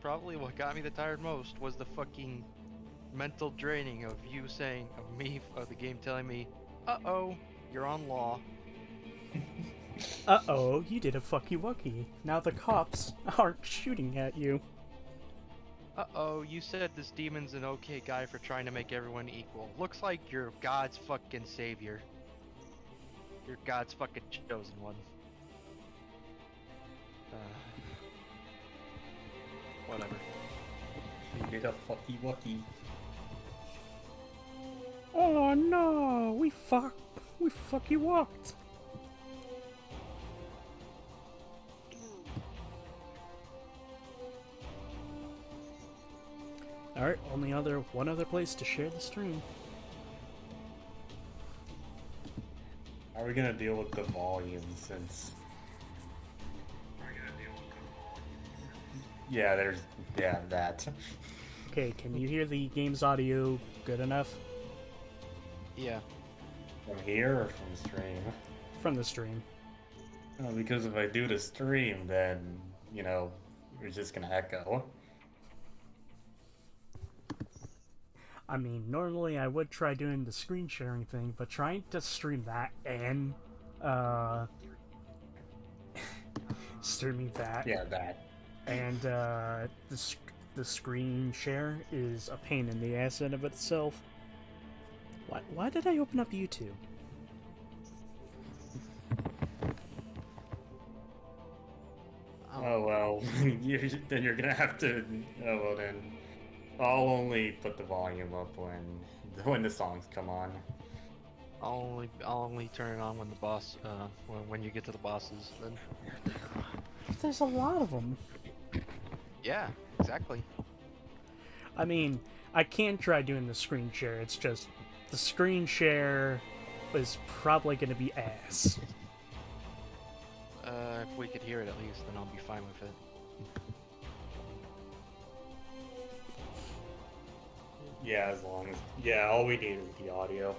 probably what got me the tired most was the fucking mental draining of you saying, of the game telling me, uh-oh, you're on law. Uh-oh, you did a fucky wucky. Now the cops aren't shooting at you. Uh-oh, you said this demon's an okay guy for trying to make everyone equal. Looks like you're God's fucking savior. You're God's fucking chosen one. Whatever. You did a fucky wucky. Oh no, we fucky walked. Alright, one other place to share the stream. How are we gonna deal with the volume since? Yeah, that. Okay, can you hear the game's audio good enough? Yeah. From here or from the stream? From the stream. Oh, because if I do the stream, then, it's just gonna echo. I mean, normally I would try doing the screen sharing thing, but trying to stream that and, streaming that. Yeah, that. And, the screen share is a pain in the ass in of itself. Why did I open up YouTube? Oh well, then you're gonna have to. Oh well, then I'll only put the volume up when the songs come on. I'll only turn it on when the boss, when you get to the bosses, then. There's a lot of them. Yeah, exactly. I mean, I can try doing the screen share, it's just the screen share is probably going to be ass. If we could hear it at least, then I'll be fine with it. Yeah, as long as all we need is the audio.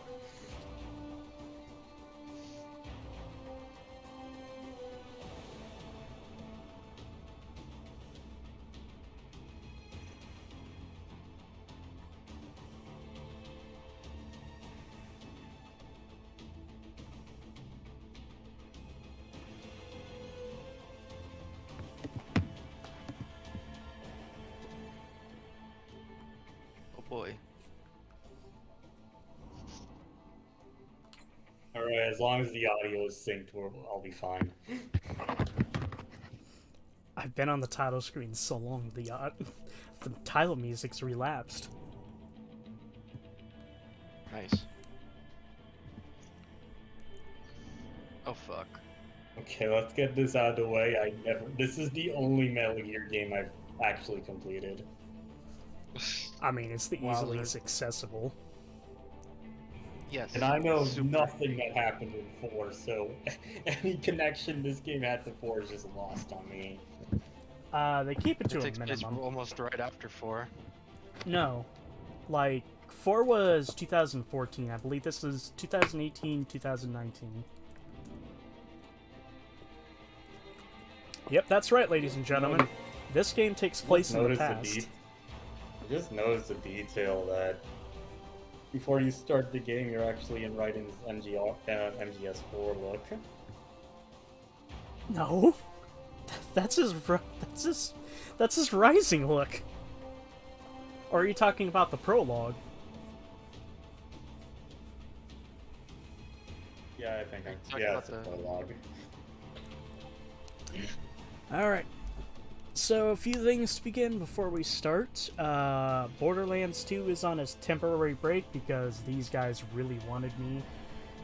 Oh boy. Alright, as long as the audio is synced, I'll be fine. I've been on the title screen so long, the title music's relapsed. Nice. Oh fuck. Okay, let's get this out of the way. This is the only Metal Gear game I've actually completed. I mean, it's the easiest accessible. Yes. And I know nothing that happened in 4, so any connection this game had to 4 is just lost on me. They keep it to It a takes place minimum. almost right after 4. No. Like, 4 was 2014. I believe this is 2018, 2019. Yep, that's right, ladies and gentlemen. This game takes place in the past. I just noticed the detail that before you start the game, you're actually in Raiden's MGS4 look. No, that's his rising look. Or are you talking about the prologue? Yeah, I think it's a prologue. Alright. So, a few things to begin before we start. Borderlands 2 is on a temporary break because these guys really wanted me.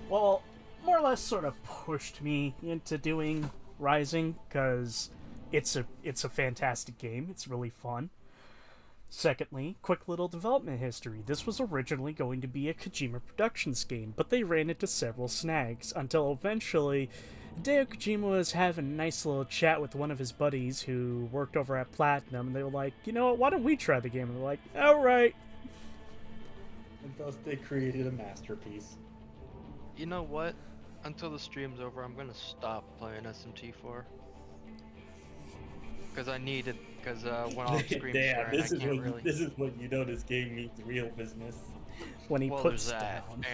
Well, more or less sort of pushed me into doing Rising because it's a fantastic game. It's really fun. Secondly, quick little development history. This was originally going to be a Kojima Productions game, but they ran into several snags until eventually Hideo Kojima was having a nice little chat with one of his buddies who worked over at Platinum, and they were like, you know what, why don't we try the game? And they're like, alright. And thus they created a masterpiece. You know what? Until the stream's over, I'm gonna stop playing SMT4. Because I needed, because when off screen Damn, swearing, I can't really. this is what you know this game means real business. When he Well, puts there's that, down.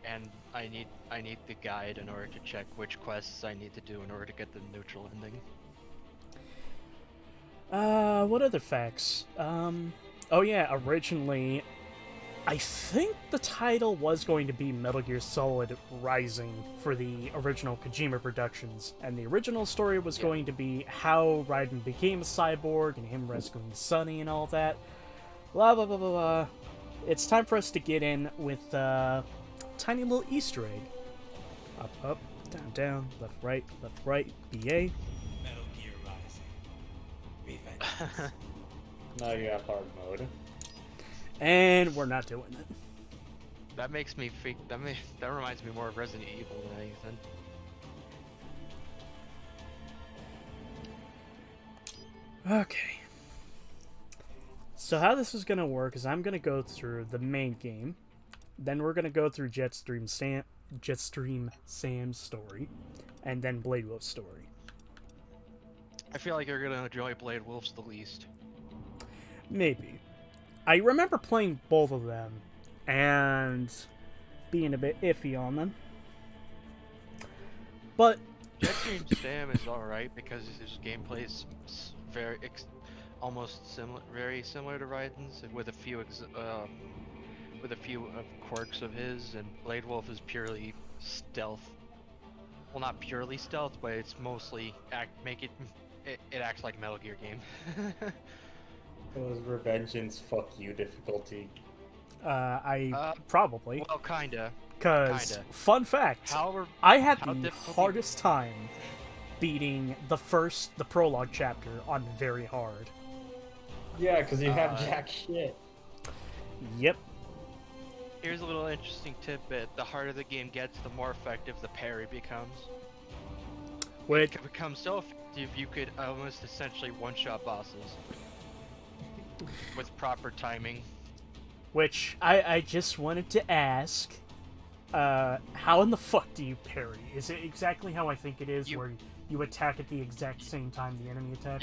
and I need the guide in order to check which quests I need to do in order to get the neutral ending. What other facts? Oh yeah, originally, I think the title was going to be Metal Gear Solid Rising for the original Kojima Productions, and the original story was going to be how Raiden became a cyborg and him rescuing Sonny and all that. Blah blah blah blah blah. It's time for us to get in with a tiny little Easter egg. Up, up, down, down, left, right, BA. Metal Gear Rising. Revengance. Now you have hard mode. And we're not doing it. That makes me think. That reminds me more of Resident Evil than anything. Okay. So how this is going to work is I'm going to go through the main game. Then we're going to go through Jetstream Sam's story. And then Blade Wolf's story. I feel like you're gonna enjoy Blade Wolves the least. Maybe. I remember playing both of them. And being a bit iffy on them. But Jetstream Sam is alright because his gameplay is very almost similar, very similar to Raiden's, with a few quirks of his. And Blade Wolf is purely stealth. Well, not purely stealth, but it's mostly it acts like a Metal Gear game. It was Revengeance fuck you difficulty. Probably. Well, kinda. Because, fun fact, How I had how the difficult- hardest time beating the prologue chapter on very hard. Yeah, because you have jack shit. Yep. Here's a little interesting tidbit. The harder the game gets, the more effective the parry becomes. Which, It becomes so effective you could almost essentially one-shot bosses. With proper timing. which I just wanted to ask, how in the fuck do you parry? Is it exactly how I think it is, where you attack at the exact same time the enemy attacks?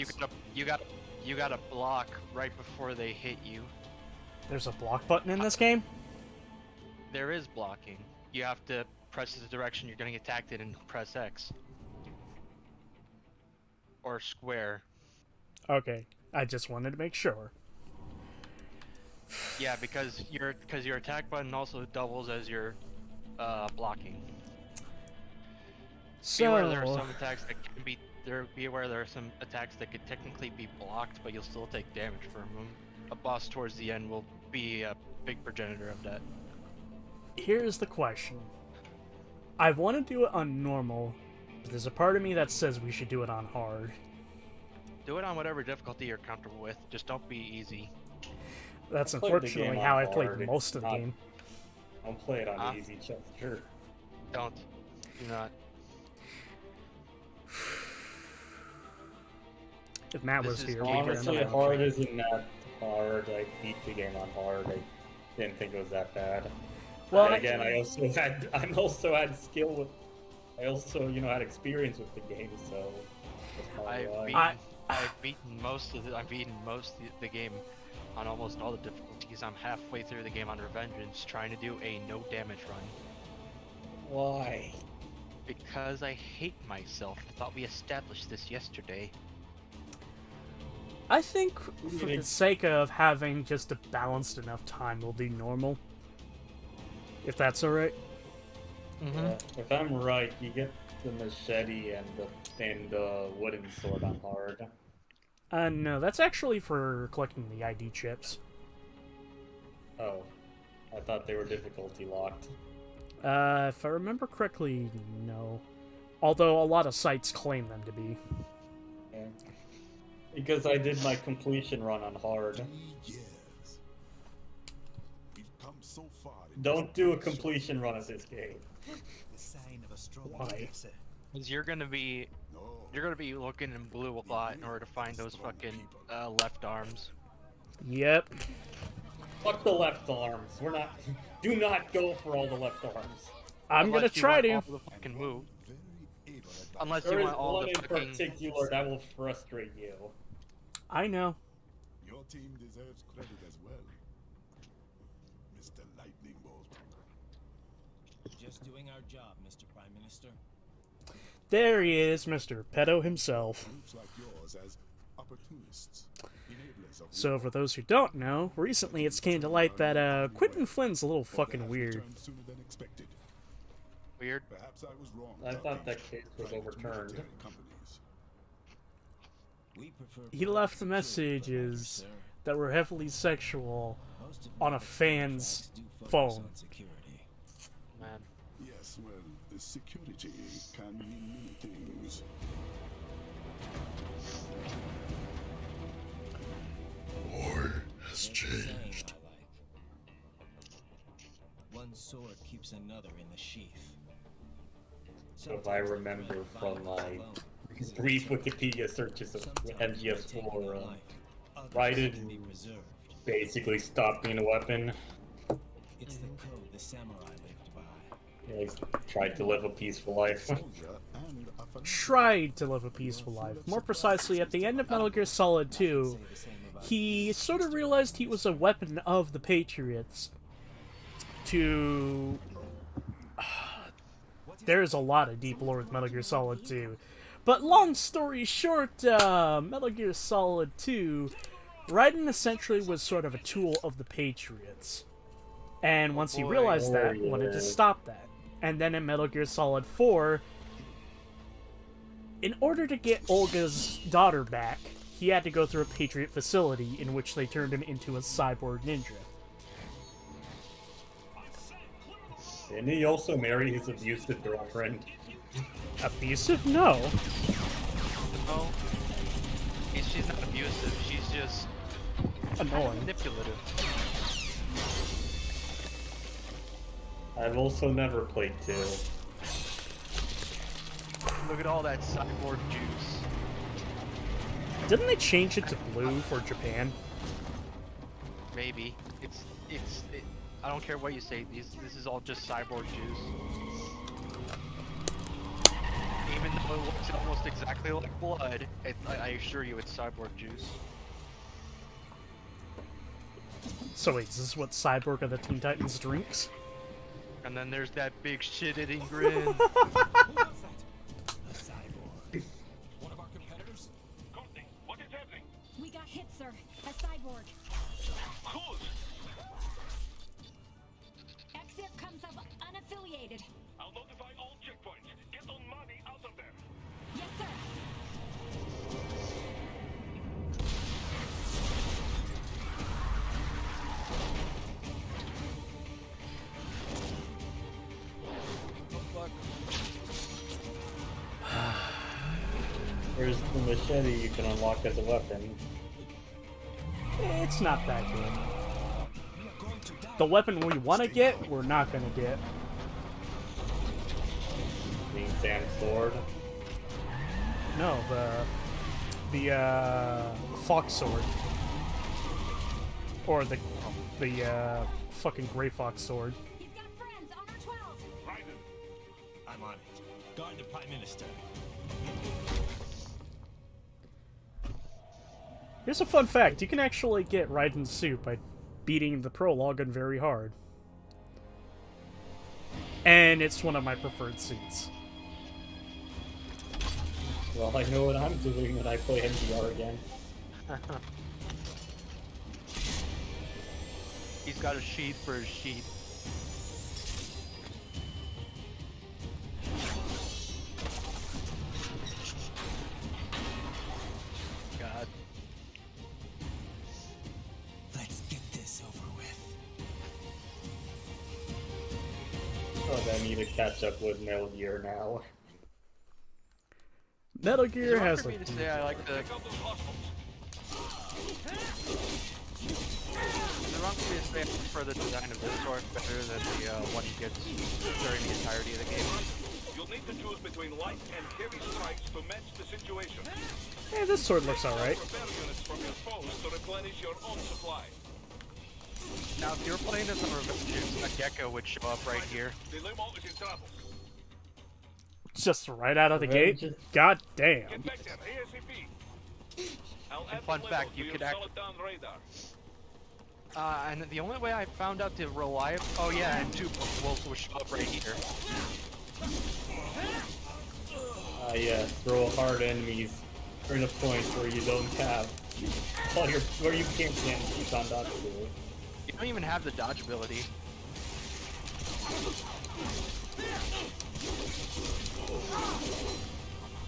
You gotta block right before they hit you. There's a block button in this game? There is blocking. You have to press the direction you're getting attacked in and press X. Or square. Okay, I just wanted to make sure. Yeah, because your attack button also doubles as your blocking. Be aware there are So, some attacks that can be aware there are some attacks that could technically be blocked, but you'll still take damage from them. A boss towards the end will be a big progenitor of that. here's the question. I want to do it on normal, but there's a part of me that says we should do it on hard. Do it on whatever difficulty you're comfortable with. Just don't be easy. That's I played the unfortunately game how on I played hard. It's most of the not- game. I'll play it on Huh? easy, sure. Don't. Do not. If Matt This was is here, game we'd hear Honestly, him. hard isn't that hard. I beat the game on hard. I didn't think it was that bad. Well, And again, I also had skill with. I also, had experience with the game, so. That's probably why. I've beaten most of the game on almost all the difficulties. I'm halfway through the game on Revengance, trying to do a no damage run. Why? Because I hate myself. I thought we established this yesterday. I think for the sake of having just a balanced enough time, we'll do normal. If that's alright. Yeah, if I'm right, you get the machete and the wooden sword on hard. No, that's actually for collecting the ID chips. Oh, I thought they were difficulty locked. If I remember correctly, no. Although a lot of sites claim them to be. Yeah. Because I did my completion run on hard. Years. We've come so far. Don't do a completion run of this game. The sign of a strong Why? leader, sir. Because you're gonna be looking in blue a lot in order to find those fucking left arms. Yep. Fuck the left arms. We're not. Do not go for all the left arms. I'm gonna Unless you try want to. all the fucking move. Very able advice. Unless There you is want all one the in fucking. particular that will frustrate you. I know. Your team deserves credit as well, Mr. Lightning Bolt. Just doing our job, Mr. Prime Minister. There he is, Mr. Pedo himself. Groups like yours as opportunists, enablers of So, war. for those who don't know, recently it's came to light that Quentin Flynn's a little But fucking they have weird. returned sooner than expected. Weird. Perhaps I was wrong. I about thought these that case was private overturned. military companies. We prefer He private left security messages providers, sir. that were heavily sexual Most of on a the fan's contracts do focus phone. on security. Man. Yes, well, the security can mean many things. War has There's a saying I like. One sword keeps another in the sheath. So if I remember from my brief Wikipedia searches of MGS4, Raiden basically stopped being a weapon. It's the code the samurai lived by. Yeah, he's tried to live a peaceful life. Soldier and a philosopher. Tried to live a peaceful life. More precisely, at the end of Metal Gear Solid 2, he sort of realized he was a weapon of the Patriots to... There's a lot of deep lore with Metal Gear Solid 2. But long story short, Metal Gear Solid 2, Raiden essentially was sort of a tool of the Patriots. And once he boy. realized that, Oh, wanted to yeah. stop that. And then in Metal Gear Solid 4, in order to get Olga's daughter back, he had to go through a Patriot facility in which they turned him into a cyborg ninja. Didn't he also marry his abusive girlfriend? Abusive? No. No. She's not abusive. She's just Annoying. manipulative. I've also never played 2. Look at all that cyborg juice. Didn't they change it to blue for Japan? Maybe. I don't care what you say. This is all just cyborg juice. Even though it looks almost exactly like blood, I assure you it's cyborg juice. So wait, is this what Cyborg of the Teen Titans drinks? And then there's that big shit-eating grin. Who was that? A cyborg. One of our competitors? Courtney, what is happening? We got hit, sir. A cyborg. Who's? Exif comes up unaffiliated. I'll notify all checkpoints. Get on money out of there. Yes, sir. There's the machete you can unlock as a weapon. It's not that good. The weapon we want to get, we're not going to get. Being Sam's sword. No, the Fox Sword. Or the fucking Gray Fox Sword. He's got friends on our 12. Raiden, I'm on it. Guard the Prime Minister. Here's a fun fact. You can actually get Raiden's suit by beating the prologue on very hard. And it's one of my preferred suits. Well, I know what I'm doing when I play MDR again. He's got a sheath for his sheath. God. Let's get this over with. Oh, I need to catch up with Metal Gear now. Metal Is Gear it wrong has for me to say I like the... take out those hostiles. Is it wrong for me to say I prefer the design of this sword better than the one he gets during the entirety of the game? You'll need to choose between light and heavy strikes to match the situation. Hey, this sword looks alright. Repair units from your foes to replenish your own supply. Now, if you're playing as a Revengance, a gecko would show up right here. The limo is in trouble. Just right out of the Really? gate? God damn. Get back there, ASAP. I'll And add fun the fact, level you to could your act- solid down radar. And the only way I found out to rely. Oh yeah, and two wolves will show up right here. Yeah, throw hard enemies are in a point where you don't have, well, where you can't keep on dodgeability. You don't even have the dodge ability.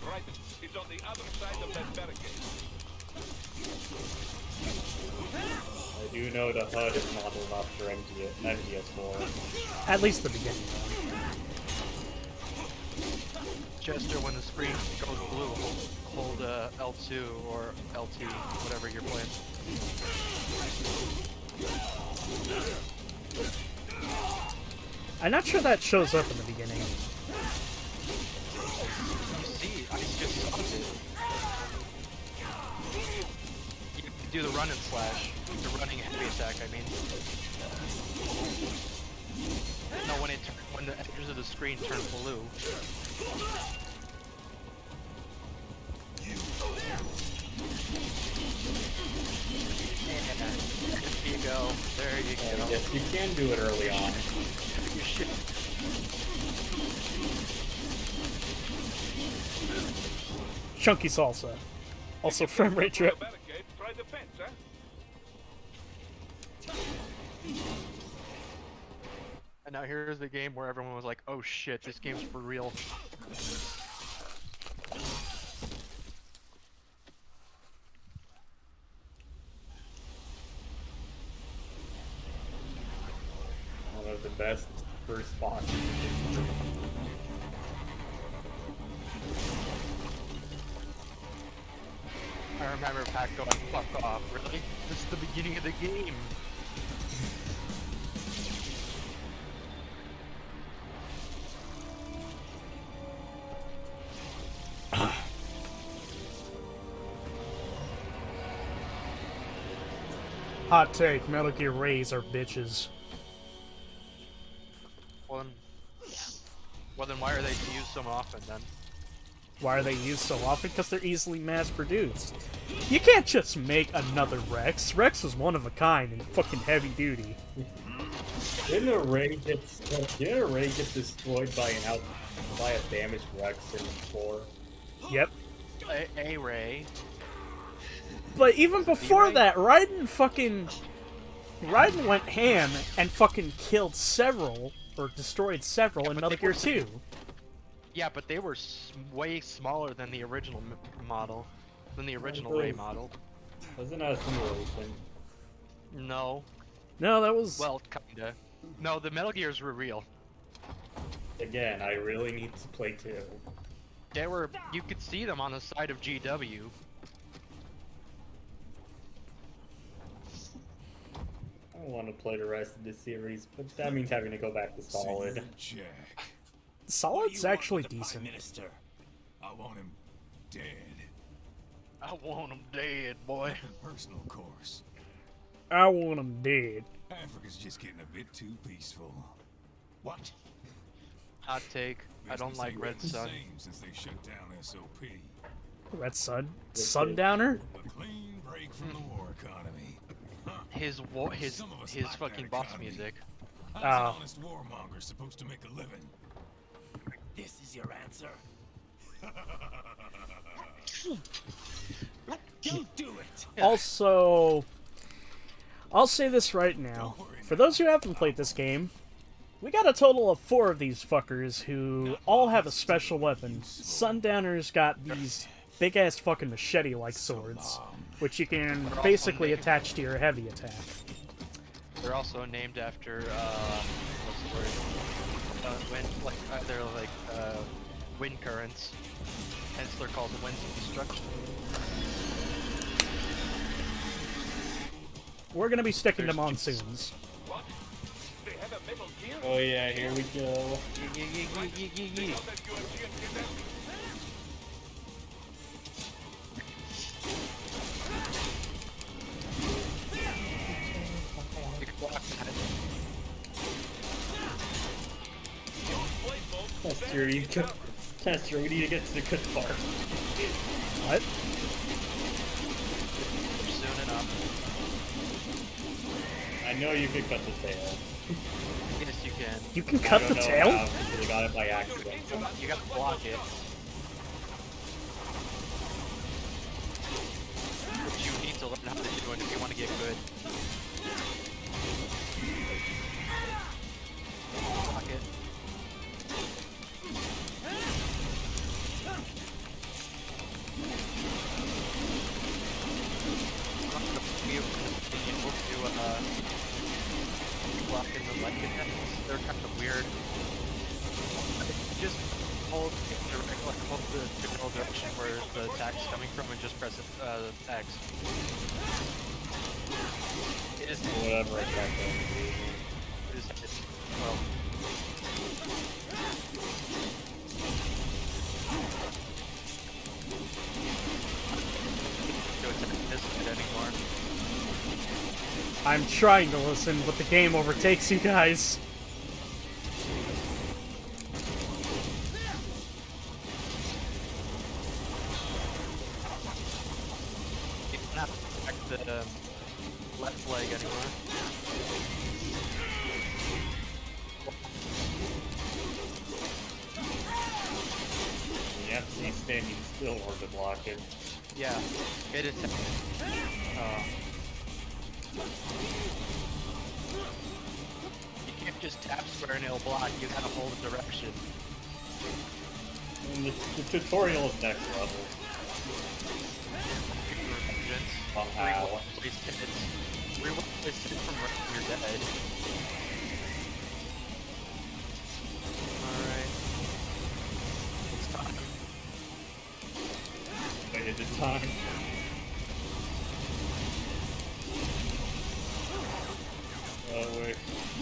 Right, it's on the other side of that barricade. I do know the HUD is modeled after MGS4. At least the beginning. Chester, when the screen goes blue, hold L2 or LT, whatever you're playing. I'm not sure that shows up in the beginning. See, I just saw it. You can do the run and slash. The running heavy attack, I mean. No, when the edges of the screen turn blue. There you go. There you go. Yes, you can do it early on. You should. Chunky salsa. Also frame rate drip. Barricade, try the fence, huh? And now here's the game where everyone was like, oh shit, this game's for real. One of the best first bosses. I remember Pat going, fuck off, really? This is the beginning of the game. Hot take, Metal Gear Rays are bitches. Well then why are they used so often then? Why are they used so often? Because they're easily mass-produced. You can't just make another Rex. Rex is one of a kind and fucking heavy duty. Didn't a Ray get destroyed by a damaged Rex in 4? Yep. A Ray. But even before that, Raiden went ham and fucking killed several, or destroyed several in Metal Gear 2. Yeah, but they were way smaller than the original model. Than the original Ray model. Wasn't that a simulation? No. No, that was... Well, kinda. No, the Metal Gears were real. Again, I really need to play 2. They were. You could see them on the side of GW. I don't want to play the rest of this series, but that means having to go back to Solid. Senor Jack, Solid's actually decent. Minister. I want him dead. I want them dead, boy. Personal course. I want him dead. Africa's just getting a bit too peaceful. What? Hot take. I don't Business like ain't Red the Sun. same since they shut down SOP. Red Sun? Sundowner? A clean break from the war economy. Huh. His Some of us his like that fucking boss economy. music. How's Oh. an honest warmonger supposed to make a living? This is your answer. Don't do it. Also, I'll say this right now. For those who haven't played this game, we got a total of 4 of these fuckers who all have a special weapon. Sundowner's got these big-ass fucking machete-like swords, which you can basically attach to your heavy attack. They're also named after what's the word? They're like wind currents. Hence they're called the winds of destruction. We're gonna be sticking to monsoons. What? They have a Metal Gear? Oh yeah, here we go. They got that UFC and did that? You can block that. That's true. You That's true. We need to get to the good part. What? Soon enough. I know you can cut the tail. Yes, you can. You can I cut don't the know tail? how, because I got it by accident. You gotta block it. Which you need to learn how to do it if you want to get good. Block it. Blocking the leg attacks. They're kind of weird. Just hold the general direction where the attack's coming from and just press X. It is Whatever attack that well. Don't attack this anymore. I'm trying to listen, but the game overtakes you guys. You don't have to attack the left leg anymore. You have to be standing still or to block it. Yeah, it is. You can't just tap square and it'll block. You gotta hold a direction. And the tutorial is next level. Revengeance. Somehow. Rewind hits. Rewind hits from right when you're dead. Alright. It's time. Wait, is it time?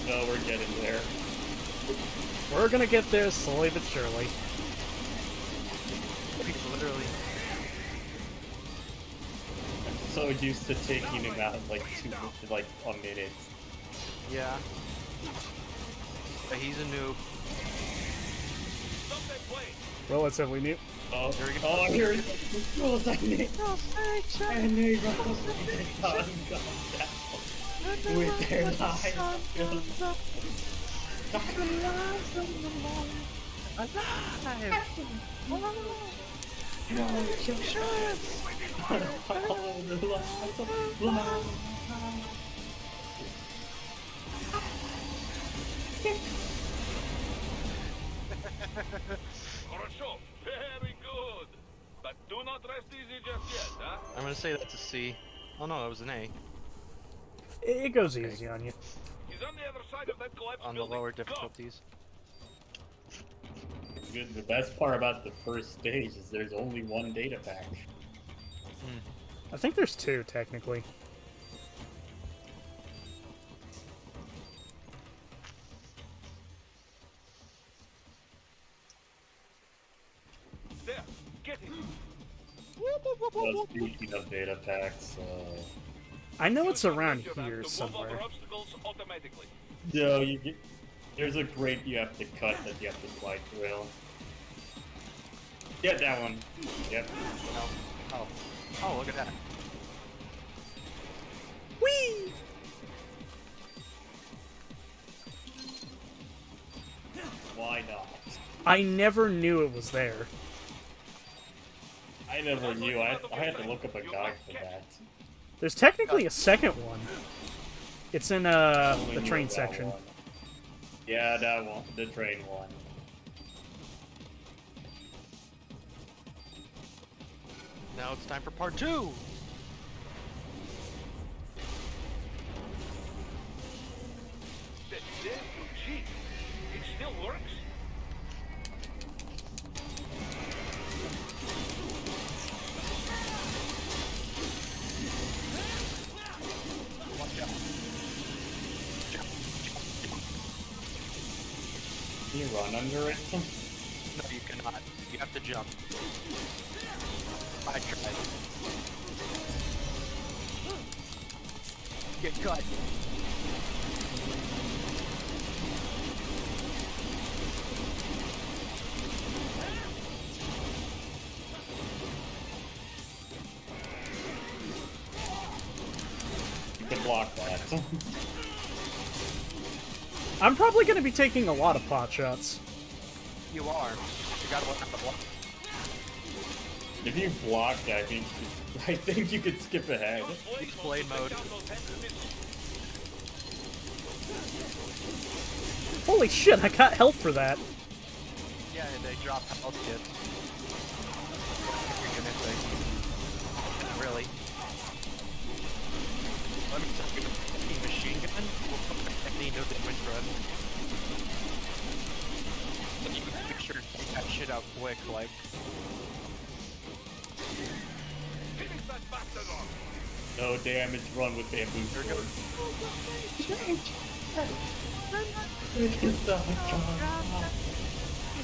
No, we're getting there. We're gonna get there slowly but surely. Literally. I'm so used to taking him out in like a minute. Yeah. But he's a noob. Stop that plane. Relatively new. Oh, Here we go. oh, here it is. I knew with their lives. Хорошо. Very good. But do not rest easy just yet, huh? I'm gonna say that's a C. Oh no, that was an A. It goes easy on you. He's on the other side of that collapsed On the building. lower Go. difficulties. Good. The best part about the first stage is there's only one data pack. I think there's two, technically. There. Get him. Well, speaking of data packs, I know Use it's your around laser gun here to move somewhere. over obstacles automatically. no, you get, there's a grate you have to cut that you have to slide through. Get that one. Yep. No. Oh. Oh, look at that. Whee! Why not? I never knew it was there. I never knew. I had to look up a guide for that. There's technically a second one. It's in Only the knew train that section. one. Yeah, that one. The train one. Now it's time for part 2! That damn cheap. It still works. Watch out. Can you run under it? No, you cannot. You have to jump. I tried. Get cut. You can block that. I'm probably going to be taking a lot of pot shots. You are. You gotta watch the block. If you block, I think you could skip ahead. Use blade mode. Holy shit, I got health for that. Yeah, and they drop health kits. You're gonna say. Really? Let me tell you, the machine gun will put any no damage run. So you can make sure to take that shit out quick, like. No damage run with bamboo sword.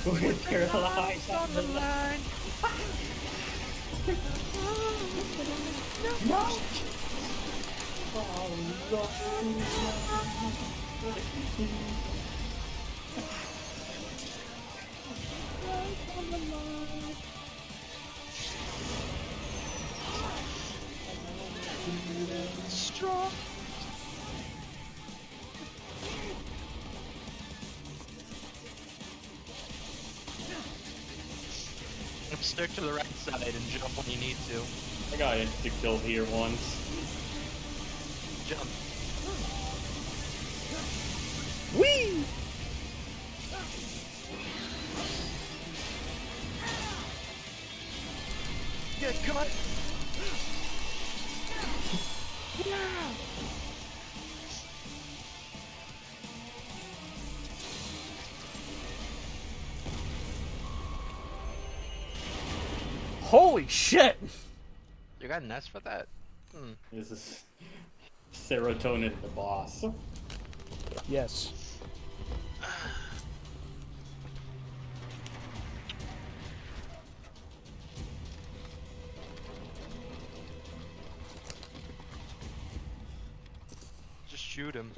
With your lies on the line. No. Strong. Stick to the right side and jump when you need to. I got insta-killed here once. Jump. Whee! Get cut! Holy shit! You got an S for that? This is serotonin, the boss. Yes. Just shoot him.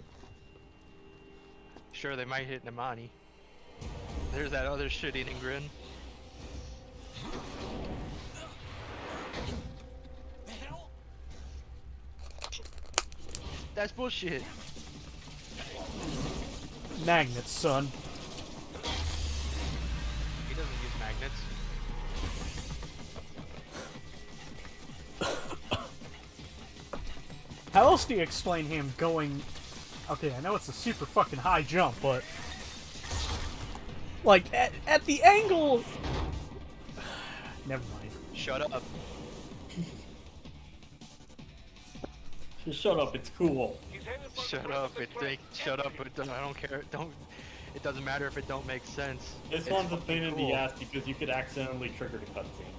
Sure, they might hit Namani. There's that other shit-eating grin. That's bullshit. Magnets, son. He doesn't use magnets. How else do you explain him going... Okay, I know it's a super fucking high jump, but... Like, at the angle... Never mind. Shut up. Just shut up, it's cool. Shut up. Shut up. I don't care. It doesn't matter if it don't make sense. This It's one's a fucking pain in cool. the ass because you could accidentally trigger the cutscene.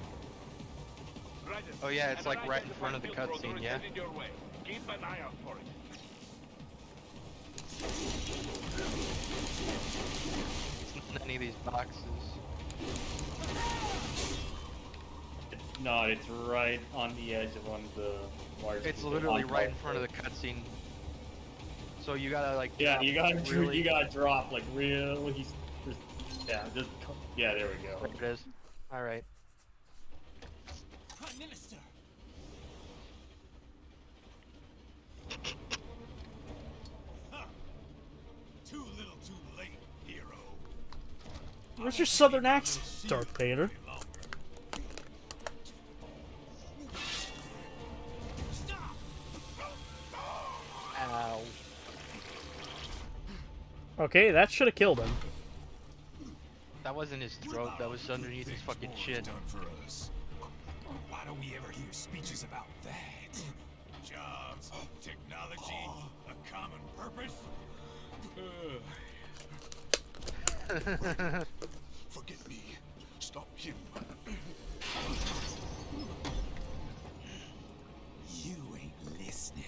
Oh yeah, it's like right in front of the cutscene, yeah? Keep an eye out for it. It's not in any of these boxes. It's not, it's right on the edge of one of the wires. It's literally right in front of the cutscene. So you gotta like... Yeah, drop you gotta really... you gotta drop like really. Yeah, there we go. There it is. Alright. Prime Minister. Too little too late, hero. Where's your southern accent, Darth Vader? Ow. Okay, that should have killed him. That wasn't his throat, that was underneath his fucking chin. Done for us. Why don't we ever hear speeches about that? Jobs, technology, a common purpose. Forget me. Stop him. You ain't listening.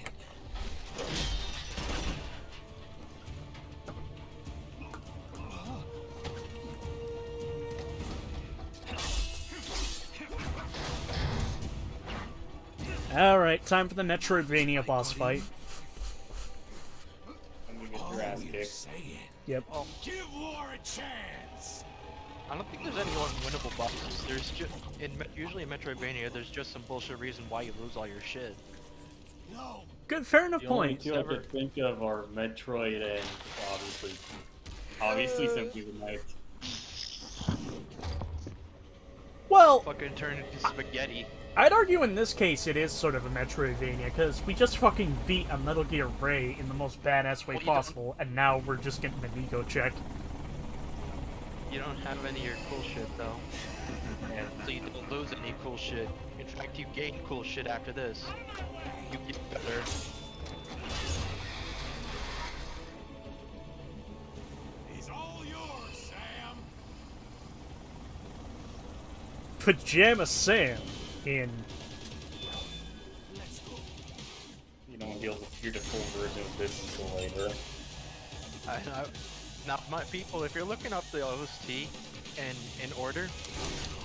Alright, time for the Metroidvania boss fight. And we get your ass You're kicked. saying. Yep. Give war a chance. I don't think there's any unwinnable bosses. There's just... usually in Metroidvania, there's just some bullshit reason why you lose all your shit. No, Good, fair enough The only point. two I could think of are Metroid and obviously Simply the Night. Well, Fucking turn into spaghetti. I'd argue in this case it is sort of a Metroidvania, because we just fucking beat a Metal Gear Ray in the most badass way Well, you possible, and now we're just getting an ego check. You don't have any of your cool shit though. So you don't lose any cool shit. In fact, you gain cool shit after this. You get better. He's all yours, Sam. Pajama Sam in... You don't deal with your full version of this until later. Now, my people, if you're looking up the OST in order,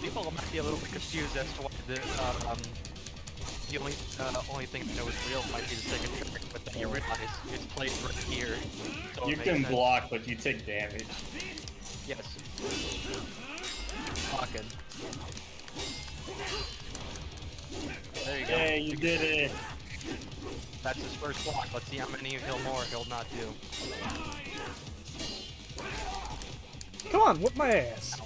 people might be a little bit confused as to why the only thing that was real might be the second track, but then you realize it's played right here. So You it makes can sense. block, but you take damage. Yes. Blocking. There you go. Hey, you did it! That's his first block. Let's see how many he'll not do. Come on, whip my ass.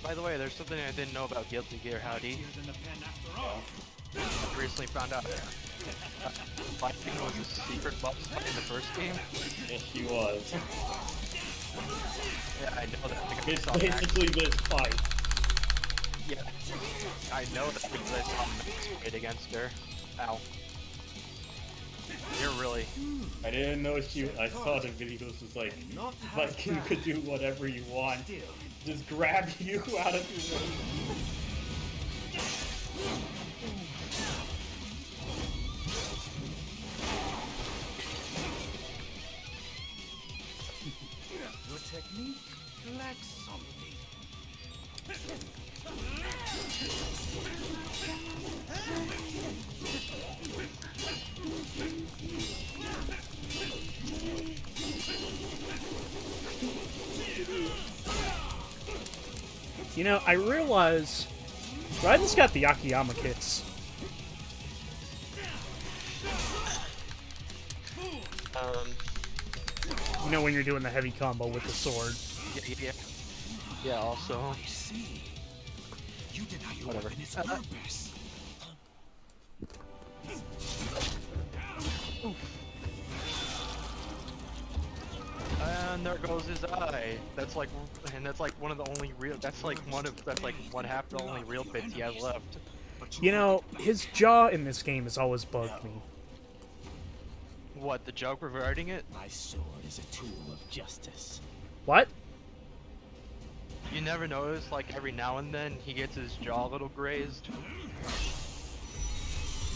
By the way, there's something I didn't know about Guilty Gear Howdy. I recently found out. Fighting was a secret boss fight in the first game. Yes, she was. Yeah, I know that because It's I saw Max. basically this fight. Yeah, I know that because I saw Max fight against her. Ow. You're really. I didn't know I saw the videos, was like, Viking could do whatever you want. Just grab you out of your way. Your technique lacks something. You know, I realize Raiden's got the Akiyama kicks. You know, when you're doing the heavy combo with the sword. Yeah, also. I see. You deny your Whatever. weapon its purpose. And there goes his eye. That's like one of the only real. That's like one half the only real bits he has left. You know, his jaw in this game has always bugged me. What, the joke regarding it? My sword is a tool of justice. What? You never notice, like every now and then he gets his jaw a little grazed.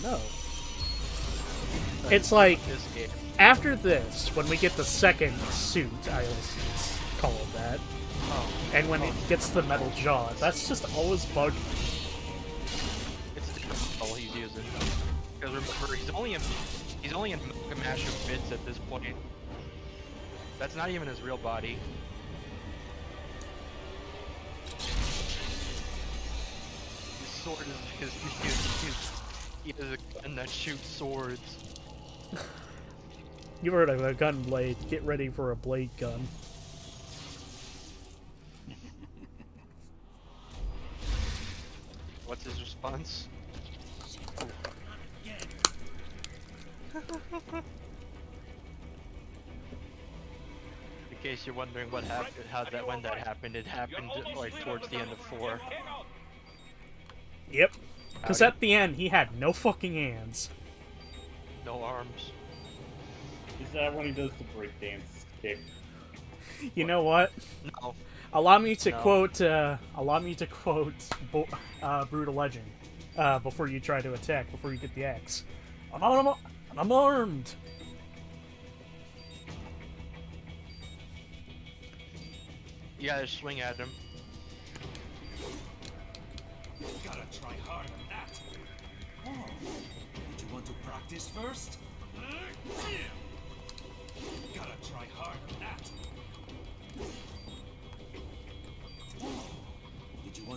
No. It's like, This game. after this, when we get the second suit, I always call it that, Oh, and when it gets the metal jaw, that's just always bugged me. it's the control he's using. Because remember, he's only in mash of bits at this point. That's not even his real body. His sword is he has a gun that shoots swords. You heard of a gun blade, get ready for a blade gun. What's his response? In case you're wondering what happened, when that happened, it happened like towards the end of 4. Yep. Because Howdy. at the end, he had no fucking hands. No arms. Is that when he does the breakdance kick? You know what? No. Allow me to No. quote Brutal Legend before you try to attack, before you get the axe. I'm armed. You gotta swing at him. Gotta try harder than that. Oh, would you want to practice first? Gotta try harder than that.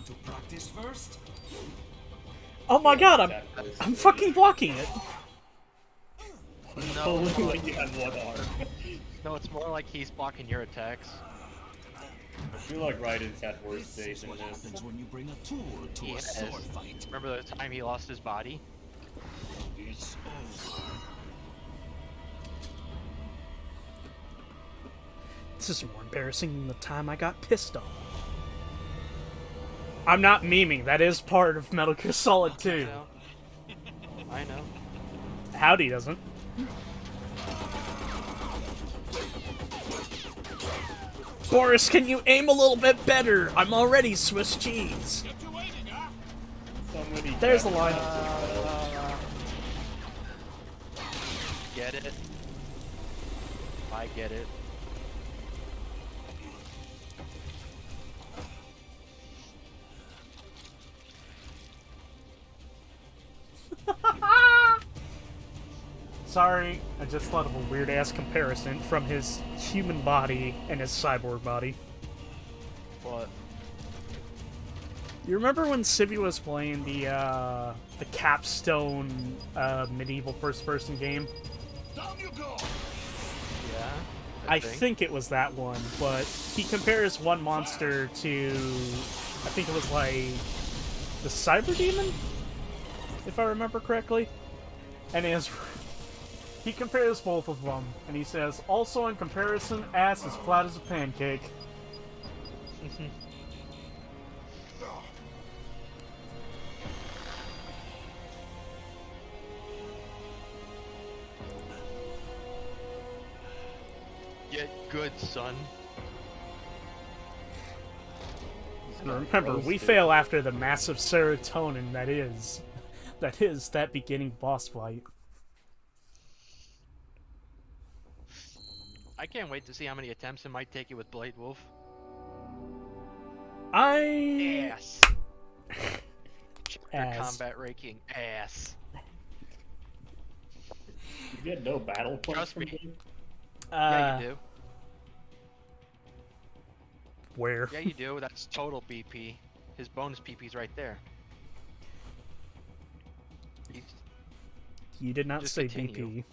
want to practice first? Oh my god, That was- I'm fucking blocking it. No, Only like you had one arm. no, it's more like he's blocking your attacks. I feel like Raiden's had worse This days is than what this. happens when you bring a tool to He a has. sword fight. Remember the time he lost his body? It's over. This is more embarrassing than the time I got pissed off. I'm not memeing, that is part of Metal Gear Solid 2. I know. Howdy doesn't. Boris, can you aim a little bit better? I'm already Swiss cheese. Somebody There's the line. Get it? I get it. Sorry, I just thought of a weird ass comparison from his human body and his cyborg body. What? You remember when Civvy was playing the capstone medieval first-person game? Down you go! Yeah? I think it was that one, but he compares one monster to, I think it was like the Cyber Demon, if I remember correctly. And he compares both of them, and he says, also in comparison, ass as flat as a pancake. Get good, son. Remember, we fail after the massive serotonin that is that beginning boss fight. I can't wait to see how many attempts it might take you with Blade Wolf. I Ass. Chapter Ass. combat ranking ass. You get no battle points Trust from me. him? Yeah, you do. Where? Yeah, you do. That's total BP. His bonus PP's right there. He's, You did not Just say continue. BP.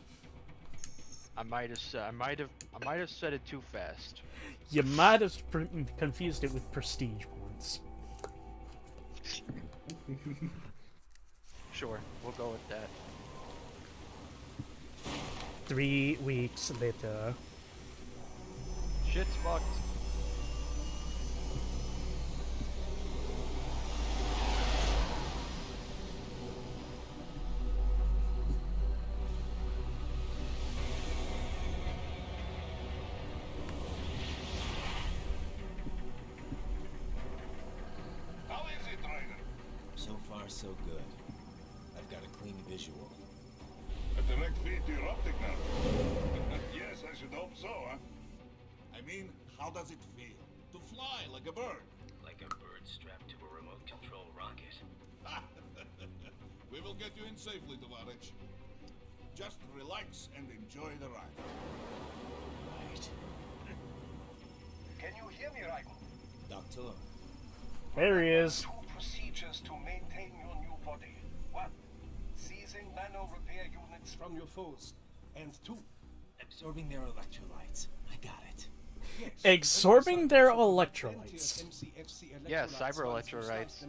I might have said it too fast. You might have confused it with prestige points. Sure, we'll go with that. 3 weeks later. Shit's fucked. How is it, Ryder? So far, so good. I've got a clean visual. A direct feed to your optic now. Yes, I should hope so, huh? I mean, how does it feel? To fly like a bird? Like a bird strapped to a remote control rocket. We will get you in safely, Tovarich. Just relax and enjoy the ride. Right. Can you hear me, Ryder? Doctor, There he is. Two procedures to maintain your new body. One, seizing nano repair units from your foes. And two, absorbing their electrolytes. I got it. Absorbing their electrolytes. Yeah, cyber electrolytes.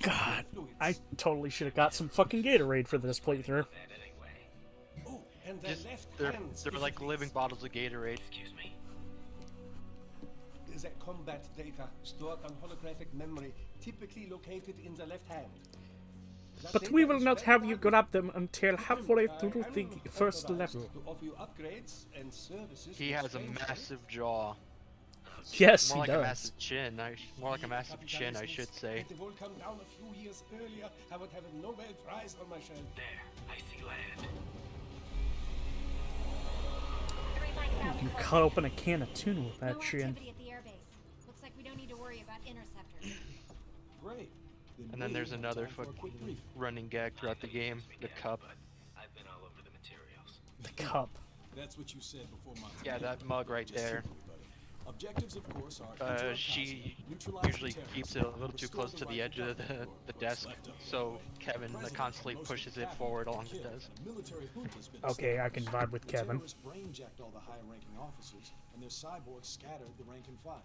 God, I totally should have got some fucking Gatorade for this playthrough. That anyway. Oh, and the Just, left they're hand like living bottles of Gatorade. Excuse me. is a combat data stored on holographic memory, typically located in the left hand. That But data we will is not very have you valuable. grab them until halfway I through am the first authorized level. to offer you upgrades and services He in has a exchange for massive jaw. Yes, More he like a does. massive chin. More like a massive chin, I should say. Had the world come down a few years earlier, I would have a Nobel Prize on my shelf. There, I see land. You can cut open a can of tuna with No that chin. activity at the airbase. Looks like we don't need to worry about interceptors. Great. And then there's we have another time for a quick fucking brief. running gag throughout the game. The cup. I've been all over the materials. The cup. That's what you said before my Yeah, that mug right there. Objectives, of course, are She neutralize usually the keeps terrorists, it a little too restore close the to the right edge of the desk, left of so Kevin President constantly and most of pushes the it cabinet forward were along the killed, desk. and a military junta's been Okay, I can established. vibe with The Kevin. terrorists brainjacked all the high-ranking officers, and their cyborgs scattered the rank and file.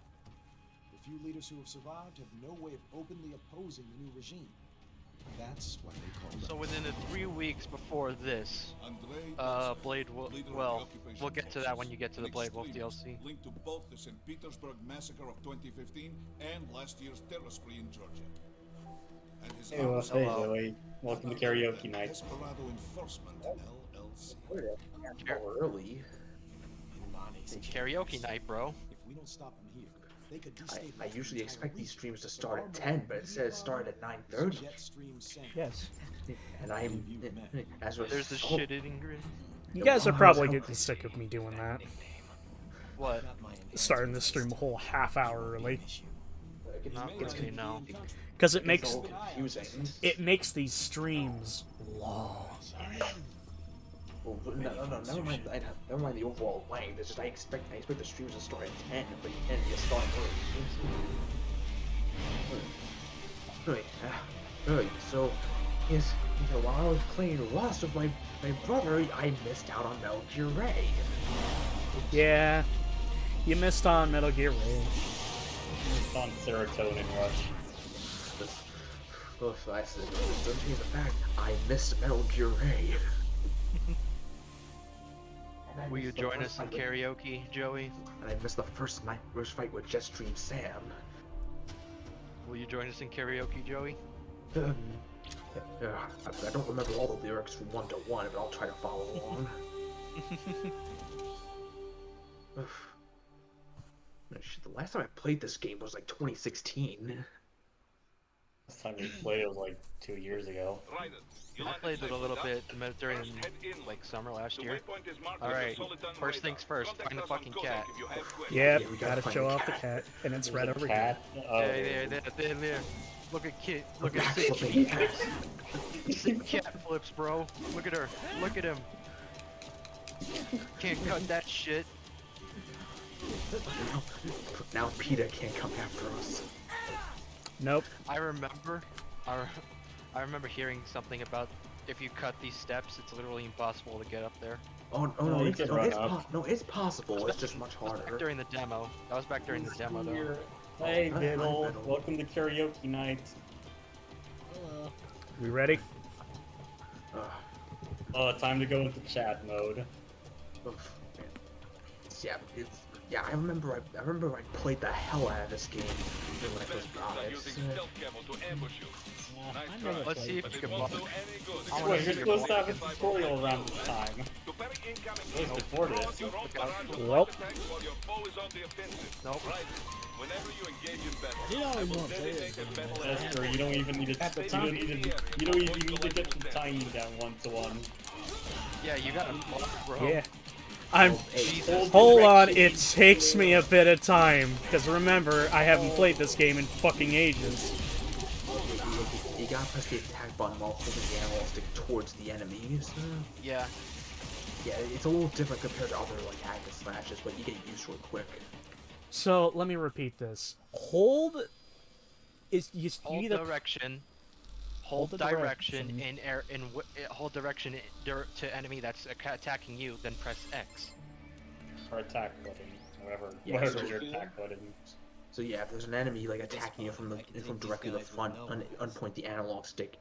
The few leaders who have survived have no way of openly opposing the new regime. That's why they call So them. within the 3 weeks before this, Andrei Blade will, leader of the well, occupation we'll get to that when forces, you get to an the Blade Wolf extremist DLC. linked to both the St. Petersburg massacre of 2015 and last year's terror spree in Georgia. And his Hey, arms hey, Hello. Joey. Welcome to none other karaoke than night. Desperado Enforcement LLC. Early. Karaoke night, bro. If we don't stop them here, they could I destabilize usually the expect entire these region. streams to start at 10, but it says start at 9:30. Jetstream sent. Yes. And I'm, as a There's the result, shit-eating grin. You guys are I was probably hoping- getting sick of me doing that. What? Starting the stream a whole half hour early. Not It's really, no. Because it It's makes all confusing. these streams long. Well, never mind the overall length. It's just I expect the streams to start at 10, but you can't just start early. Right, so yes, while I was playing Lost with my brother, I missed out on Metal Gear Ray. Yeah, you missed on Metal Gear Ray. It's on Serotonin Rush. Well, I said, doesn't change the fact I missed Metal Gear Ray. And I Will you missed the join first us in fight with- karaoke, Joey? And I missed the first fight with Jetstream Sam. Will you join us in karaoke, Joey? I don't remember all the lyrics from 1 to 1, but I'll try to follow along. Shit, the last time I played this game was like 2016. Last time we played it was like 2 years ago. I played it a little bit during like summer last year. Alright, first things first, find the fucking cat. Yep, Yeah, we gotta gotta show find off the cat, and it's right over here. Cat? Oh. There. Look at Kit. Look at Backflipping Sick cat. Sick cat flips, bro. Look at her. Look at him. Can't cut that shit. Now PETA can't come after us. Nope. I remember hearing something about if you cut these steps, it's literally impossible to get up there. Oh No, no, you it's, can no, run it's, up. no, it's possible. It's just much Back harder. during the demo. That was back during the demo, though. Hey, Hi, Biddle. Biddle. Welcome to karaoke night. We ready? Time to go into chat mode. Yeah, I remember I played the hell out of this game when I first got it. Let's see if you can block. I Wait, want to you're see your supposed to block. have a tutorial around this time. Wait, before this. Well, Nope. That's true. You don't even need to. You don't even need to get the timing down 1-to-1. Yeah, you got to block, bro. yeah. I'm. Jesus. Hold on, it takes me a bit of time. Because remember, I haven't played this game in fucking ages. You gotta press the attack button while holding the analog stick towards the enemies. Yeah. Yeah, it's a little different compared to other like hack and slashes, but you get used to it quick. So let me repeat this. Hold is you Hold either direction. Hold the direction direction. in air. Hold direction to enemy that's attacking you. Then press X. Or attack button. Whatever. Yeah, Whatever so- your attack button. So yeah, if there's an enemy like attacking you from directly the front, unpoint the analog stick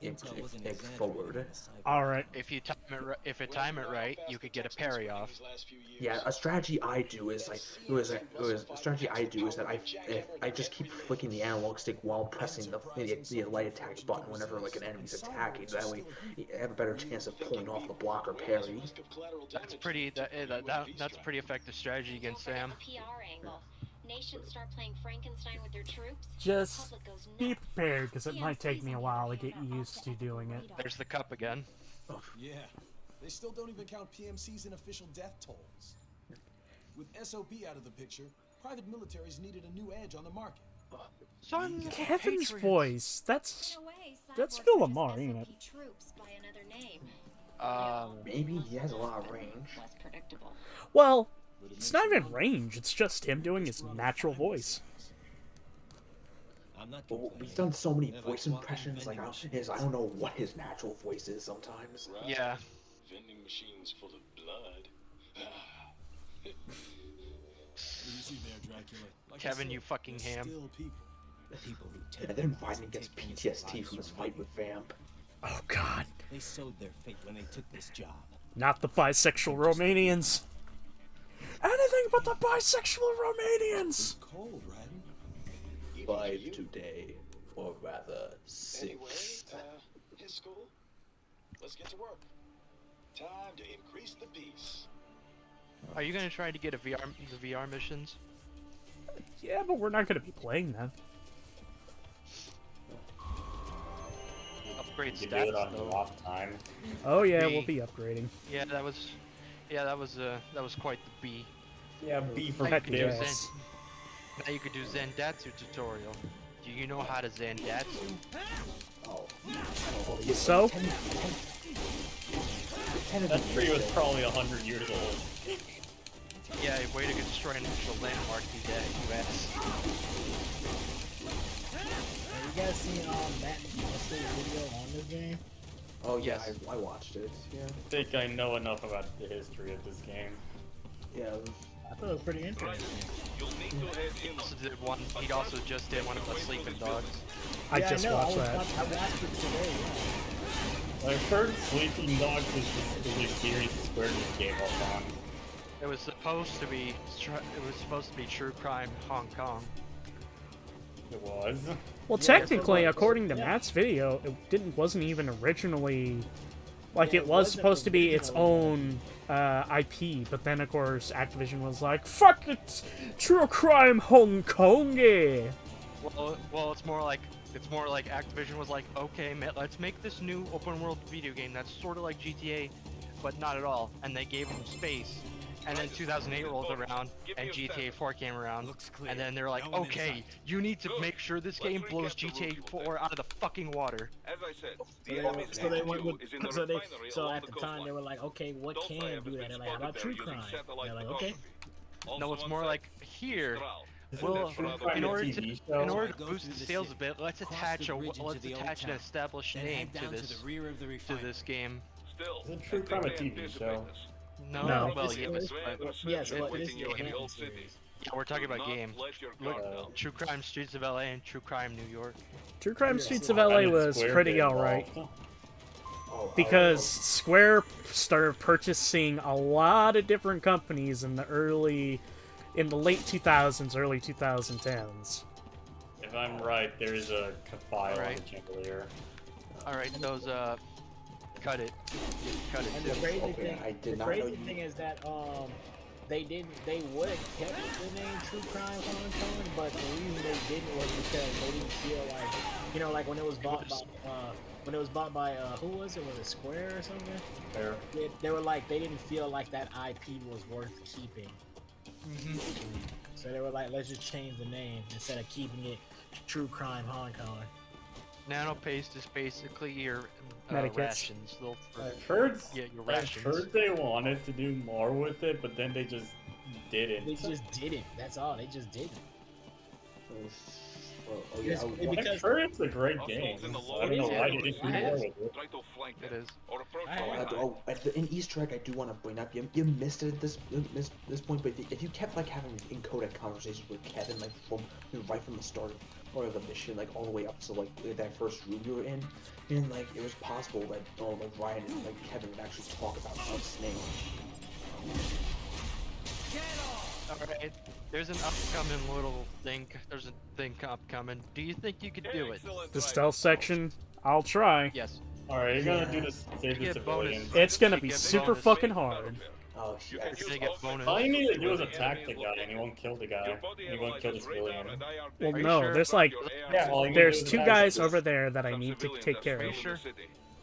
forward. all right. If you time it right, you could get a parry off. Yeah, a strategy I do is like a strategy I do is that I just keep flicking the analog stick while pressing the light attack button whenever like an enemy's attacking. That way, you have a better chance of pulling off the block or parry. That's pretty. That's a pretty effective strategy against Sam. Nations start playing Frankenstein with their troops. Just Public goes be nuts. prepared because it might take me a while to get used to doing it. There's the cup again. Yeah, they still don't even count PMCs in official death tolls. With SOP out of the picture, private militaries needed a new edge on the market. Son of a Kevin's patriot. voice. That's In a way, That's cyborgs Phil are just Lamar, ain't it? SOP troops by another name. Maybe he has a lot of range. Less predictable. well. It's not even range, it's just him doing his natural voice. But we've done so many voice impressions, like I don't know what his natural voice is sometimes. Yeah. Vending machines full of blood. You see there, Dracula. Like I Kevin, said, you fucking there's ham. Still people who And then fighting against PTSD from his fight with Vamp. Oh god. They sowed their fate when they took this job. Not the bisexual Romanians. Anything but the bisexual Romanians! cold, right? 5 today, or rather 6. Anyway, his school. Let's get to work. Time to increase the peace. Are you gonna try to get the VR missions? Yeah, but we're not gonna be playing them. Upgrade You do it stats on though. off time. Oh yeah, we'll be upgrading. Yeah, that was quite the B. Yeah, B for Heck do bitch. yes. Now you could do Zandatsu tutorial. Do you know how to Zandatsu? So? That tree was probably 100 years old. Yeah, way to destroy an actual landmark, you US. Have you guys seen Matt Muster's video on this game? Oh yeah, Yes. I watched it. Yeah. I think I know enough about the history of this game. Yeah. I thought it was pretty interesting. He also did one. He also just did one of the Sleeping Dogs. I Yeah, just know, watched I that. watched it today. Yeah. I've heard Sleeping Dogs is the series Square Enix gave up on. It was supposed to be. True Crime Hong Kong. It was. Well, Yeah, technically, that's what- according to yeah. Matt's video, it wasn't even originally... Like, Yeah, it it was wasn't supposed to be its originally. own IP, but then, of course, Activision was like, fuck it! True Crime Hong Kong! Well, it's more like Activision was like, okay, let's make this new open world video game that's sort of like GTA, but not at all. And they gave them space. And then 2008 rolled around, and GTA 4 came around, and then they're like, okay, you need to make sure this game blows GTA 4 out of the fucking water. As I said, So they went with, so at the time they were like, okay, what can do that? They're like, how about True Crime? They're like, okay. No, it's more like, here, Isn't well, True Crime in a order TV to show? boost the sales a bit, let's attach an established name to this game. Still, Isn't True Crime a TV show? No, well, It's- yeah, but Yes, well, it is in your a old series. city. yeah, we're talking about game. Let your Look, guard down. True Crime Streets of LA and True Crime New York. True Crime Yeah. Streets of I LA mean, was Square pretty get alright. involved. Because Square started purchasing a lot of different companies in the late 2000s, early 2010s. If I'm right, there's a file on Alright. the chandelier. Alright, those, cut it. Cut it And too. the crazy Okay, thing, I did the not know crazy you- thing is that they would have kept the name True Crime Hong Kong, but the reason they didn't was because they didn't feel like, you know, like when it was bought by who was it? Was it Square or something? There. They were like, they didn't feel like that IP was worth keeping. So they were like, let's just change the name instead of keeping it True Crime Hong Kong. Nanopaste is basically your Medikits. rations. I've heard, Yeah, your I've rations. heard they wanted to do more with it, but then they just didn't. They just didn't. That's all. They just didn't. Oh yeah, I've heard it's a great game. in the So I don't know why they didn't do more with it. Try to flank It them, is. or approach in Easter egg, I do want to bring up. You missed it at this point, but if you kept like having encoded conversations with Kevin, like right from the start of the mission, like all the way up to like that first room you were in, and like it was possible that like Ryan and like Kevin would actually talk about Snake. Alright, there's an upcoming little thing. There's a thing upcoming. Do you think you could do it? The stealth section, I'll try. Yes. Alright, you're gonna do this save the Get bonus. civilians. It's gonna You be get super bonus. fucking hard. Oh You're yes. gonna get bonus. All you need to do is attack the guy, and you won't kill the guy. You won't kill the civilian. Well, Are you no, sure? there's like, Yeah, all you need there's to do two is guys attack over there that I need to take care Are you of. sure?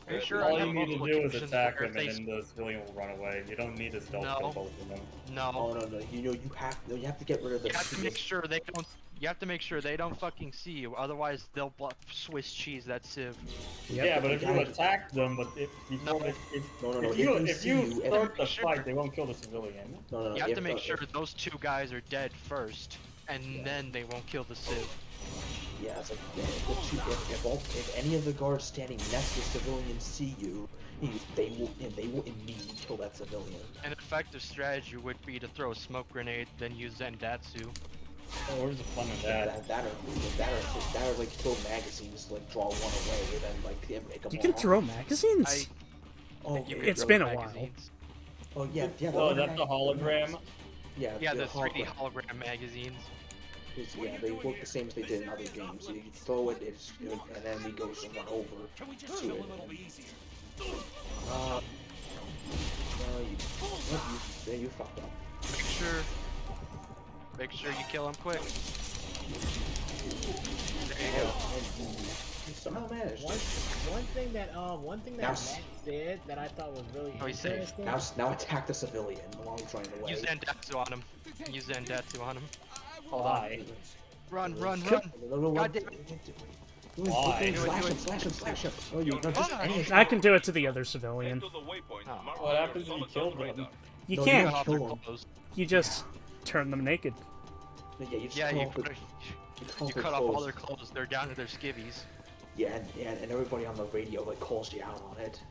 Are you sure? All I you have need to multiple do is options attack where them, and they- then the civilian will run away. You don't need to stealth No. kill both of them. No. Oh no, you have to get rid of the. You have to make sure they don't. You have to make sure they don't fucking see you, otherwise they'll Swiss cheese that Civ. Yep. Yeah, but if you attack them, but if No, if you start the fight, they won't kill the civilian. You have to make sure those two guys are dead first, and then they won't kill the Civ. Yeah, it's like if any of the guards standing next to civilians see you, they will immediately kill that civilian. An effective strategy would be to throw a smoke grenade, then use Zendatsu. Oh, where's the fun of that? That or like throw magazines, like draw one away, and then like make them. You can throw magazines. It's been a while. Oh yeah. Oh, that's the hologram. Yeah, the 3D hologram magazines. Yeah, they work the same as they did in other games. You throw it, and then he goes and run over to it. You fucked up. Make sure you kill him quick. There you go. You somehow managed. One thing that Matt said that I thought was really interesting. Now attack the civilian while he's running away. Use Zendatsu on him. Use Zendatsu on him. Why? Run. God damn it. Why? Slash him. I can do it to the other civilian. What happens if you kill them? You can't. You just turn them naked. Yeah, you cut off all their clothes. They're down to their skivvies. Yeah, and everybody on the radio like calls you out on it.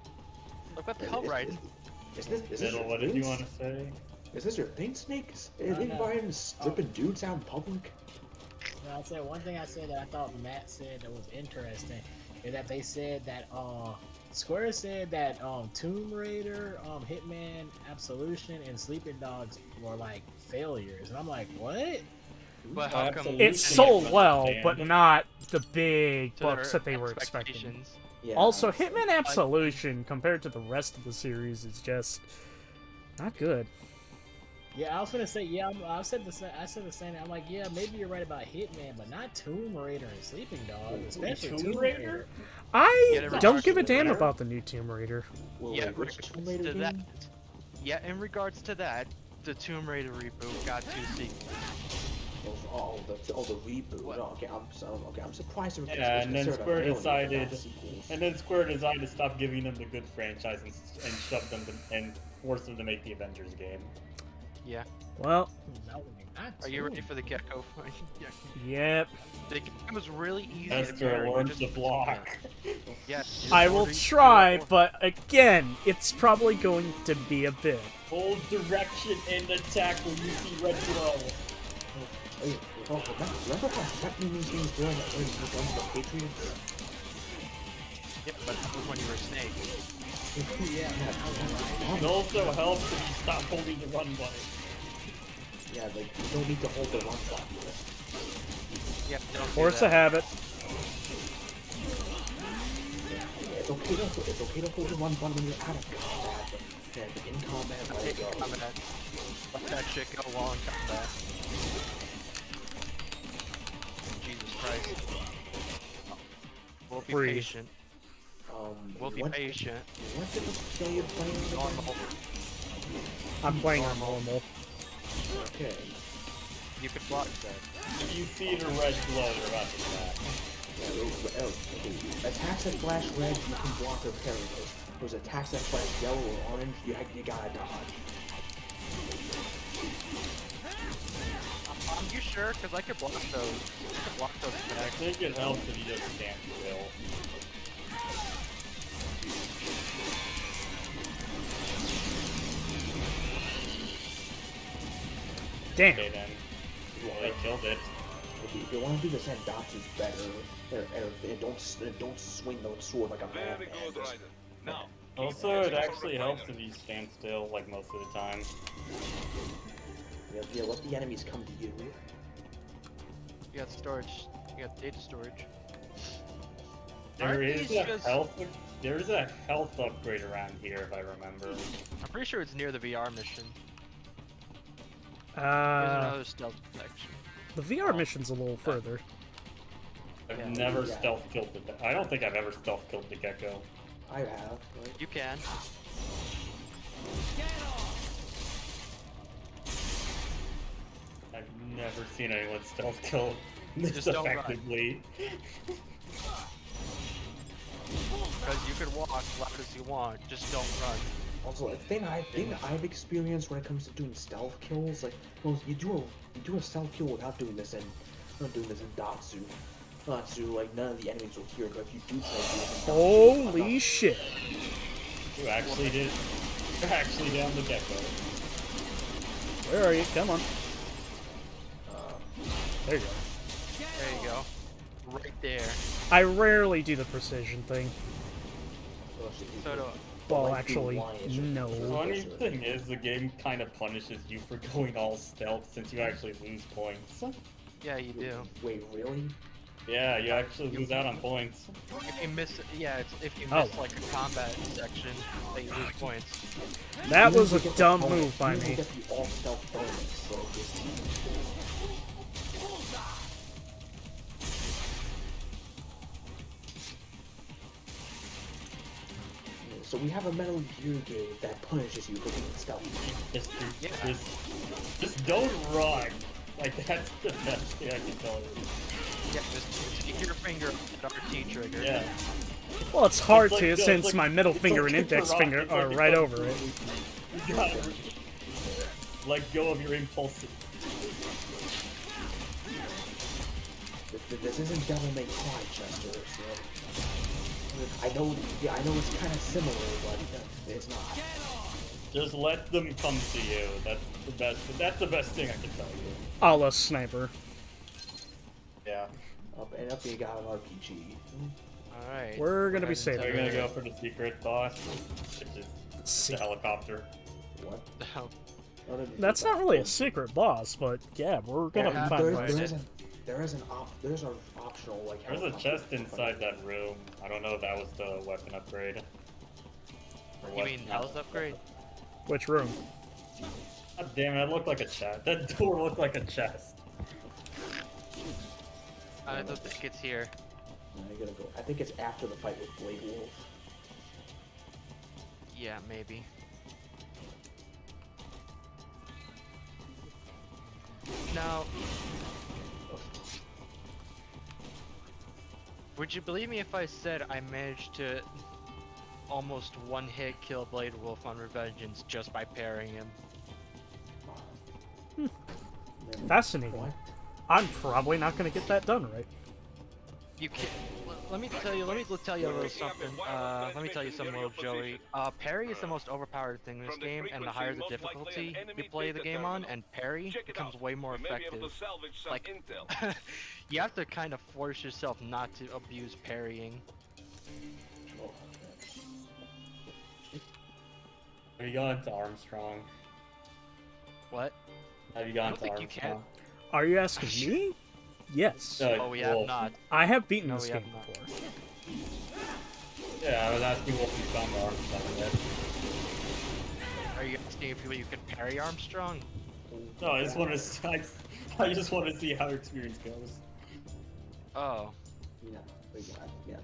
Look what the hell, Raiden. Is this what did you want to say? Is this your thing, Snake? Anybody stripping dudes out in public? No, I'll say one thing I said that I thought Matt said that was interesting is that they said that Square said that Tomb Raider, Hitman, Absolution, and Sleeping Dogs were like failures, and I'm like, what? But how come it sold well, but not the big bucks that they were expecting. Yeah. Also, Hitman Absolution compared to the rest of the series is just not good. Yeah, I was gonna say, I said the same. I'm like, yeah, maybe you're right about Hitman, but not Tomb Raider and Sleeping Dogs, especially Tomb Raider. I don't give a damn about the new Tomb Raider. Yeah, in regards to that, the Tomb Raider reboot got 2 sequels. The reboot. Okay, I'm surprised. Yeah, and then Square decided to stop giving them the good franchise and shove them and force them to make the Avengers game. Yeah. Well. Are you ready for the gecko fight? Yep. The gecko was really easy to learn to block. Yes. I will try, but again, it's probably going to be a bit. Hold direction and attack when you see red glow. Remember how threatening these things were when the Patriots? Yep, but that was when you were a snake. It also helps if you stop holding the run button. Yeah, like, you don't need to hold the run button. Yeah, Force a habit. Yeah, it's okay to hold the run button when you're out of combat, but in combat, let it go. Let that shit go while in combat. Jesus Christ. We'll be patient. We'll be patient. What did you say you're playing? Normal. I'm playing on normal. Okay. You can block that. If you see the red glow, you're about to attack. Attacks that flash red, you can block or parry those. Those attacks that flash yellow or orange, you gotta dodge. Are you sure? Because I could block those. I could block those attacks. I think it helps if you just stand still. Damn. Okay then. They killed it. If you want to do the Zendatsu's better, and don't swing the sword like a madman. Now, Also, it actually helps if you stand still, like most of the time. Yeah, let the enemies come to you. You got storage. You got data storage. There is a health upgrade around here, if I remember. I'm pretty sure it's near the VR mission. There's another stealth section. The VR mission's a little further. I've never stealth killed the. I don't think I've ever stealth killed the gecko. I have. Right? You can. I've never seen anyone stealth kill Just don't run. effectively. Because you can walk loud as you want, just don't run. Also, a thing I've experienced when it comes to doing stealth kills, like, well, you do a stealth kill without doing this in Datsu. Datsu, like none of the enemies will hear it, but if you do try to do it in Datsu, Holy shit! You actually did. You're actually down the get-go. Where are you? Come on. There you go. There you go. Right there. I rarely do the precision thing. So do I. Well, actually, no. The funny thing is, the game kind of punishes you for going all stealth since you actually lose points. Yeah, you do. Wait, really? Yeah, you actually lose out on points. If you miss, if you miss like a combat section, then you lose points. That was a dumb move by me. So we have a Metal Gear game that punishes you for being stealthy. Just don't run. Like, that's the best thing I can tell you. Yeah, just keep your finger at RT trigger. Yeah. Well, it's hard It's to like, since like, my middle it's finger like and index Karate. finger It's are like right over it. You gotta let go of your impulses. This isn't Devil May Cry, Chester. So I know it's kind of similar, but it's not. Just let them come to you. That's the best thing I can tell you. A la Sniper. Yeah. Up you got an RPG. Alright. We're gonna be safe. So you're gonna go for the secret boss, which is the helicopter. What? That's not really a secret boss, but yeah, we're gonna find ways. There's an optional like. There's a chest inside that room. I don't know if that was the weapon upgrade. You mean health upgrade? Which room? God damn it! That looked like a chest. That door looked like a chest. I don't think it's here. I gotta go. I think it's after the fight with Blade Wolf. Yeah, maybe. Now, would you believe me if I said I managed to almost one-hit kill Blade Wolf on Revengance just by parrying him? Fascinating. What? I'm probably not gonna get that done right. You can. Let me tell you a little something. Let me tell you something, little Joey. Parry is the most overpowered thing in this game, and the higher the difficulty you play the game on, and parry becomes way more effective. Like, you have to kind of force yourself not to abuse parrying. Have you gone to Armstrong? What? Have you gone to think Armstrong? you can. Are you asking me? Yes. Oh, we have not. I have beaten No, this we game have not. before. Yeah, I was asking what you've gone to Armstrong yet. Are you asking if you can parry Armstrong? No, I just want to. I just want to see how your experience goes. Oh. Yeah,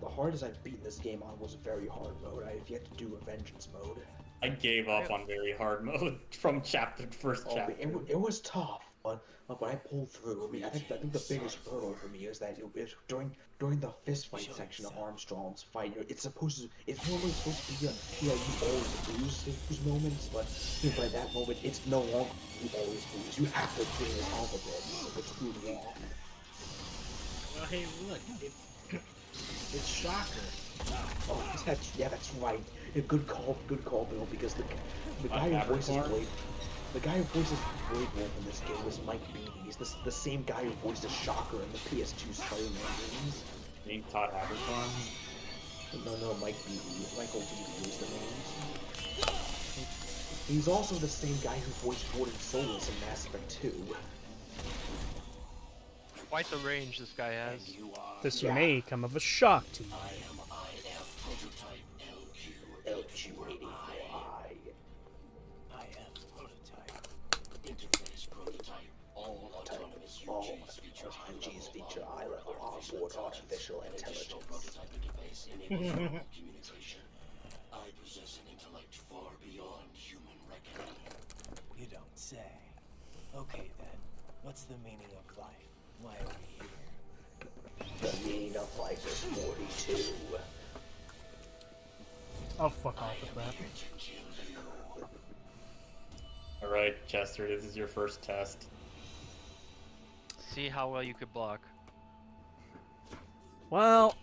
the hardest I've beaten this game on was very hard mode. I have yet to do Revengance mode. I gave up on very hard mode from first chapter. It was tough, but I pulled through. I mean, I think the biggest hurdle for me is that during the fist fight section of Armstrong's fight, it's normally supposed to be you always lose moments, but by that moment, it's no longer you always lose. You have to clean it off of it. It's really wrong. Well, hey, look, it's Shocker. Oh, that's right. Good call, Bill. Because the guy who voices Blade Wolf in this game was Mike Beatty. He's the same guy who voiced the Shocker in the PS2 Spider-Man games. You mean Todd Habercorn? No, Mike Beatty. Michael Beatty was the name. He's also the same guy who voiced Gordon Solis in Mass Effect 2. Quite the range this guy has. This may come of a shock to you. RPGs feature high-level onboard artificial intelligence. I possess an intellect far beyond human reckoning. You don't say. Okay then, what's the meaning of life? Why are we here? The meaning of life is 42. I'll fuck off with that. Alright, Chester, this is your first test. See how well you could block. Well,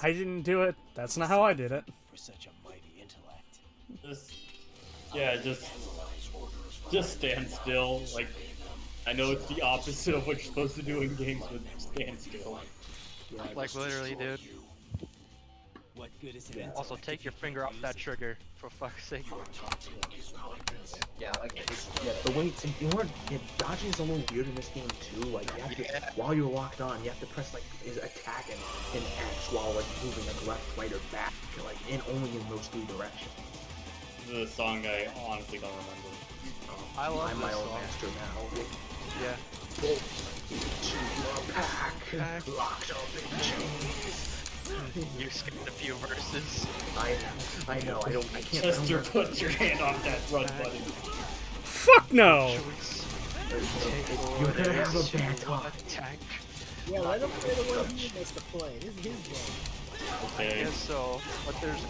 I didn't do it. That's not how I did it. For such a mighty intellect. Just stand still. Like, I know it's the opposite of what you're supposed to do in games, but stand still. Like literally, dude. What good is it? Also, take your finger off that trigger, for fuck's sake. Yeah, the way dodging is a little weird in this game too. Like you have to, while you're locked on, you have to press like is attack and X while like moving like left, right, or back, like only in those three directions. This is a song I honestly don't remember. I love I'm this my own song. master now. Yeah. Into a pack, locked up in chains. You skipped a few verses. I know, I can't. Chester, put your hand off that run button. Fuck no! You're gonna have a bad time. Yeah, let him play the way he wants to play. This is his game. Okay. I guess so, but there's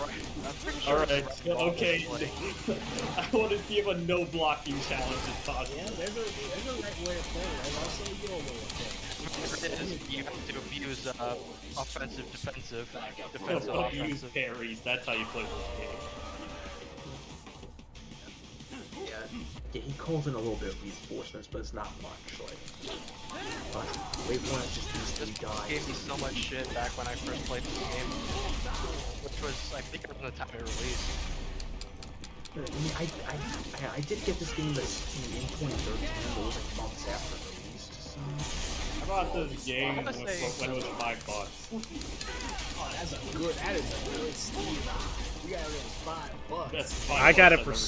right. I'm pretty sure Alright, there's right okay. way. I want to see if a no blocking challenge is possible. Yeah, there's a right way to play. There's also your way to play. It is, you have to abuse offensive, defensive, defensive, Use offensive. parries, that's how you play this game. Yeah, he calls in a little bit of reinforcements, but it's not much. Like, wait, one just these This three guys. gave me so much shit back when I first played this game, which was, I think, around the time it released. I mean, I did get this game in 2013, but it was like months after it released. So. I bought this game when it was $5. Oh, that is a good Steam. We got it at $5. That's $5 I got it I've for ever